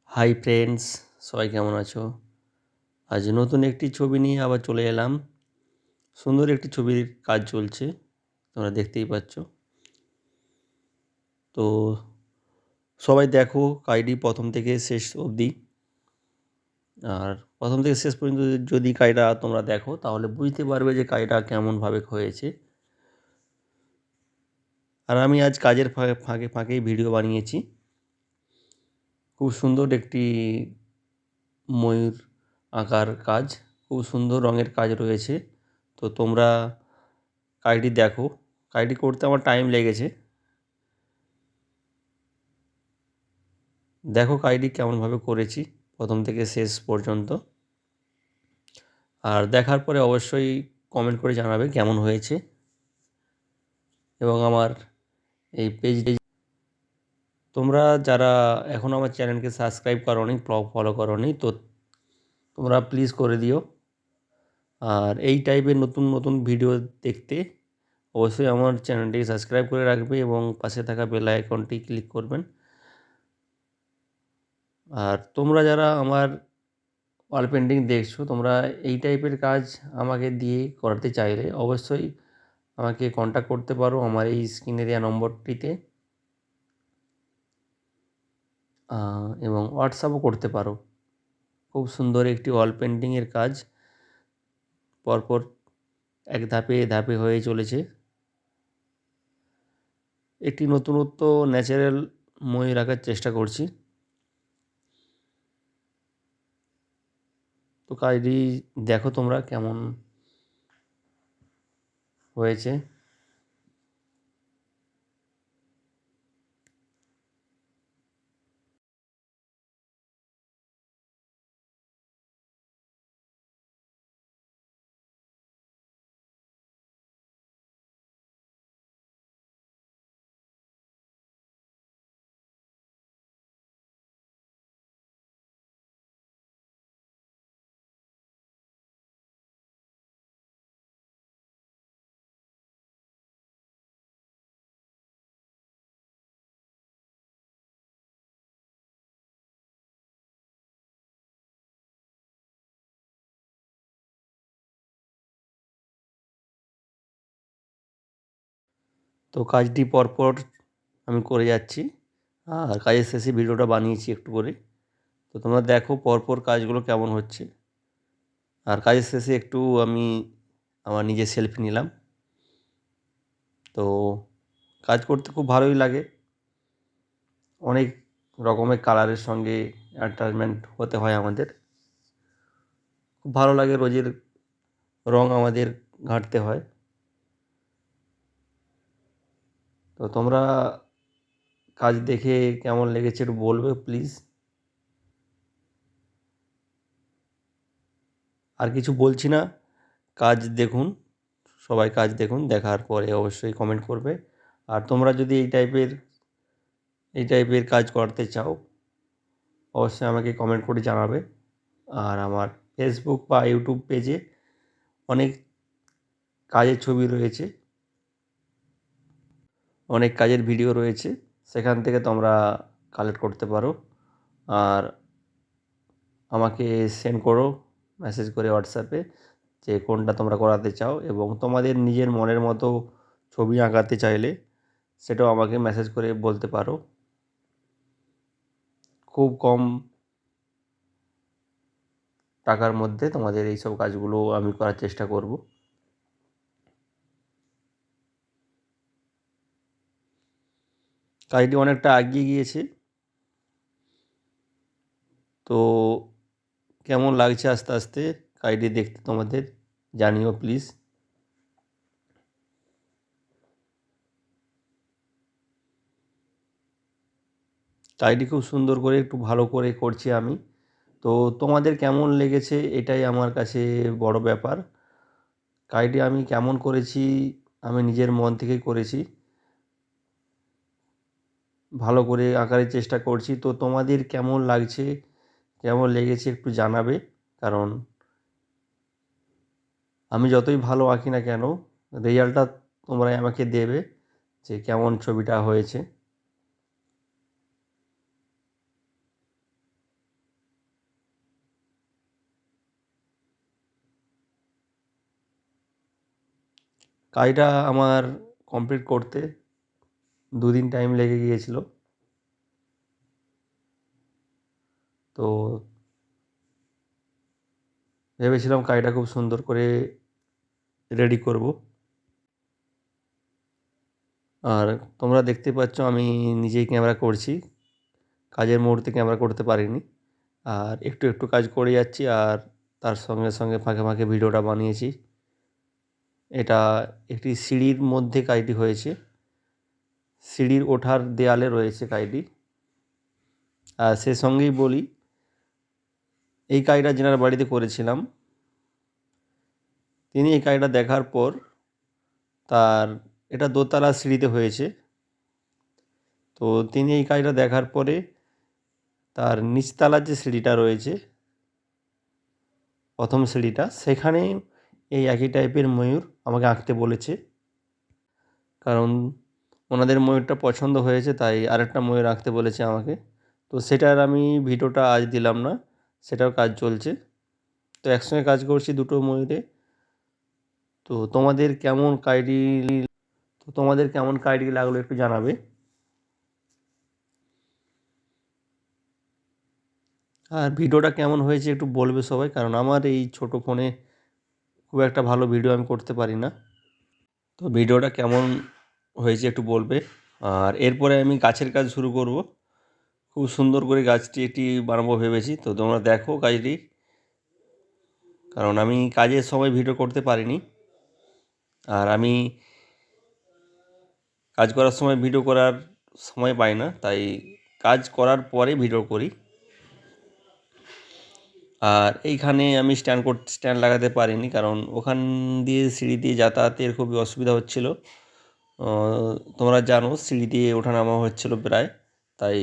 Hi friends, সবাই কেমন আছো? আজ নতুন একটি ছবি নিয়ে আবার চলে এলাম। সুন্দর একটি ছবির কাজ চলছে, তোমরা দেখতেই পাচ্ছ। তো সবাই দেখো কাজটি প্রথম থেকে শেষ অবধি। আর প্রথম থেকে শেষ পর্যন্ত যদি কাজটা তোমরা দেখো তাহলে বুঝতে পারবে যে কাজটা কেমনভাবে হয়েছে। আর আমি আজ কাজের ফাঁকেই ভিডিও বানিয়েছি। খুব সুন্দর একটি ময়ূর আঁকার কাজ, খুব সুন্দর রঙের কাজ রয়েছে। তো তোমরা কাজটি দেখো। কাজটি করতে আমার টাইম লেগেছে। দেখো কাজটি কেমনভাবে করেছি প্রথম থেকে শেষ পর্যন্ত। আর দেখার পরে অবশ্যই কমেন্ট করে জানাবে কেমন হয়েছে। এবং আমার এই পেজটি তোমরা যারা এখন আমার চ্যানেলকে সাবস্ক্রাইব করোনি, ফলো করোনি, তো তোমরা প্লিজ করে দিও। আর এই টাইপের নতুন নতুন ভিডিও দেখতে অবশ্যই আমার চ্যানেলটিকে সাবস্ক্রাইব করে রাখবে এবং পাশে থাকা বেল আইকনটি ক্লিক করবেন। আর তোমরা যারা আমার ওয়াল পেন্টিং দেখছো, তোমরা এই টাইপের কাজ আমাকে দিয়ে করাতে চাইলে অবশ্যই আমাকে কন্ট্যাক্ট করতে পারো আমার এই স্ক্রিনে দেওয়া নম্বরটিতে, এবং হোয়াটসঅ্যাপও করতে পারো। খুব সুন্দর একটি ওয়াল পেন্টিংয়ের কাজ পরপর এক ধাপে ধাপে হয়ে চলেছে। একটি নতুনত্ব ন্যাচারাল ময়ূর আঁকার চেষ্টা করছি। তো কাজটি দেখো তোমরা কেমন হয়েছে। তো কাজটি পরপর আমি করে যাচ্ছি। আর কাজের শেষে ভিডিওটা বানিয়েছি একটু করে। তো তোমরা দেখো পরপর কাজগুলো কেমন হচ্ছে। আর কাজের শেষে একটু আমি আমার নিজের সেলফি নিলাম। তো কাজ করতে খুব ভালোই লাগে। অনেক রকমের কালারের সঙ্গে অ্যাটাচমেন্ট হতে হয় আমাদের। খুব ভালো লাগে, রোজের রং আমাদের ঘাঁটতে হয়। তো তোমরা কাজ দেখে কেমন লেগেছে একটু বলবে প্লিজ। আর কিছু বলছি না, কাজ দেখুন, সবাই কাজ দেখুন, দেখার পরে অবশ্যই কমেন্ট করবে। আর তোমরা যদি এই টাইপের কাজ করতে চাও অবশ্যই আমাকে কমেন্ট করে জানাবে। আর আমার ফেসবুক বা ইউটিউব পেজে অনেক কাজের ছবি রয়েছে, অনেক কাজের ভিডিও রয়েছে, সেখান থেকে তোমরা কালেক্ট করতে পারো। আর আমাকে সেন্ড করো মেসেজ করে হোয়াটসঅ্যাপে যে কোনটা তোমরা করাতে চাও, এবং তোমাদের নিজের মনের মতো ছবি আঁকাতে চাইলে সেটাও আমাকে মেসেজ করে বলতে পারো। খুব কম টাকার মধ্যে তোমাদের এইসব কাজগুলো আমি করার চেষ্টা করব। কাজটি অনেকটা এগিয়ে গিয়েছে। তো কেমন লাগছে আস্তে আস্তে কাজটি দেখতে তোমাদের জানিও প্লিজ। কাজটি খুব সুন্দর করে একটু ভালো করে করছি আমি। তো তোমাদের কেমন লেগেছে এটাই আমার কাছে বড় ব্যাপার। কাজটি আমি কেমন করেছি, আমি নিজের মন থেকেই করেছি, ভালো করে আঁকার চেষ্টা করছি। তো তোমাদের কেমন লাগছে, কেমন লেগেছে একটু জানাবে। কারণ আমি যতই ভালো আঁকি না কেন, রেজাল্টটা তোমরাই আমাকে দেবে যে কেমন ছবিটা হয়েছে। কাজটা আমার কমপ্লিট করতে 2 দিন টাইম লেগে গিয়েছিল। তো ভেবেছিলাম কাজটা খুব সুন্দর করে রেডি করব। আর তোমরা দেখতে পাচ্ছ আমি নিজেই ক্যামেরা করছি, কাজের মুহূর্তে ক্যামেরা করতে পারিনি। আর একটু একটু কাজ করে যাচ্ছি, আর তার সঙ্গে সঙ্গে ফাঁকে ফাঁকে ভিডিওটা বানিয়েছি। এটা একটি সিঁড়ির মধ্যে কাজটি হয়েছে, সিঁড়ির ওঠার দেয়ালে রয়েছে কাজটি। আর সে সঙ্গেই বলি, এই কাজটা যেনার বাড়িতে করেছিলাম তিনি এই কাজটা দেখার পর তার এটা দোতলা সিঁড়িতে হয়েছে। তো তিনি এই কাজটা দেখার পরে তার নিচতলার যে সিঁড়িটা রয়েছে, প্রথম সিঁড়িটা, সেখানে এই একই টাইপের ময়ূর আমাকে আঁকতে বলেছে। কারণ ওনাদের ময়ূরটা পছন্দ হয়েছে, তাই আরেকটা ময়ূর আঁকতে বলেছে আমাকে। তো সেটার আমি ভিডিওটা আজ দিলাম না, সেটাও কাজ চলছে। তো একসঙ্গে কাজ করছি দুটো ময়ূরে। তো তোমাদের কেমন কাজটি লাগলো একটু জানাবে। আর ভিডিওটা কেমন হয়েছে একটু বলবে সবাই, কারণ আমার এই ছোটো ফোনে খুব একটা ভালো ভিডিও আমি করতে পারি না। তো ভিডিওটা কেমন হয়েছে একটু বলবে। আর এরপরে আমি গাছের কাজ শুরু করব। খুব সুন্দর করে গাছটি এটি বানাবো ভেবেছি। তো তোমরা দেখো কাজটি, কারণ আমি কাজের সময় ভিডিও করতে পারিনি। আর আমি কাজ করার সময় ভিডিও করার সময় পাই না, তাই কাজ করার পরে ভিডিও করি। আর এইখানে আমি স্ট্যান্ড লাগাতে পারিনি, কারণ ওখান দিয়ে সিঁড়ি দিয়ে যাতায়াতের খুবই অসুবিধা হচ্ছিল। তোমরা জানো সিঁড়ি দিয়ে ওঠানামা হচ্ছিল প্রায়, তাই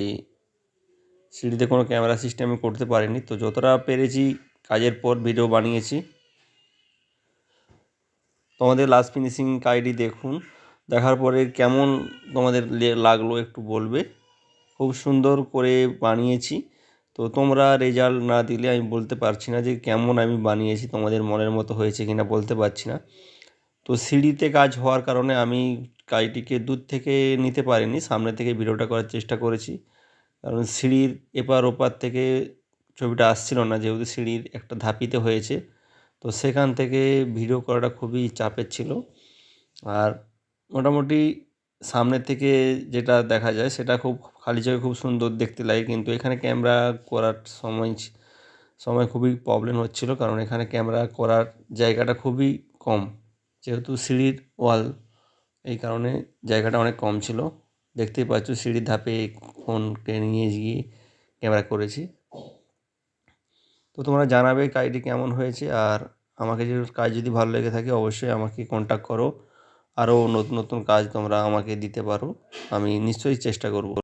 সিঁড়িতে কোনো ক্যামেরা সিস্টেম আমি করতে পারিনি। তো যতটা পেরেছি কাজের পর ভিডিও বানিয়েছি। তোমাদের লাস্ট ফিনিশিং কাজটি দেখুন, দেখার পরে কেমন তোমাদের লাগলো একটু বলবে। খুব সুন্দর করে বানিয়েছি। তো তোমরা রেজাল্ট না দিলে আমি বলতে পারছি না যে কেমন আমি বানিয়েছি, তোমাদের মনের মতো হয়েছে কিনা বলতে পারছি না। তো সিঁড়িতে কাজ হওয়ার কারণে আমি কাজটিকে দূর থেকে নিতে পারিনি, সামনে থেকে ভিডিওটা করার চেষ্টা করেছি। কারণ সিঁড়ির এপার ওপার থেকে ছবিটা আসছিল না, যেহেতু সিঁড়ির একটা ধাপিতে হয়েছে। তো সেখান থেকে ভিডিও করাটা খুবই চাপের ছিল। আর মোটামুটি সামনের থেকে যেটা দেখা যায় সেটা খুব খালি চোখে খুব সুন্দর দেখতে লাগে, কিন্তু এখানে ক্যামেরা করার সময় খুবই প্রবলেম হচ্ছিল, কারণ এখানে ক্যামেরা করার জায়গাটা খুবই কম, যেহেতু সিঁড়ির ওয়াল, এই কারণে জায়গাটা অনেক কম ছিল। দেখতেই পাচ্ছ সিঁড়ির ধাপে ফোনকে নিয়ে গিয়ে ক্যামেরা করেছি। তো তোমরা জানাবে কাজটি কেমন হয়েছে। আর আমাকে কাজ যদি ভালো লেগে থাকে অবশ্যই আমাকে কন্ট্যাক্ট করো, আরও নতুন নতুন কাজ তোমরা আমাকে দিতে পারো, আমি নিশ্চয়ই চেষ্টা করব।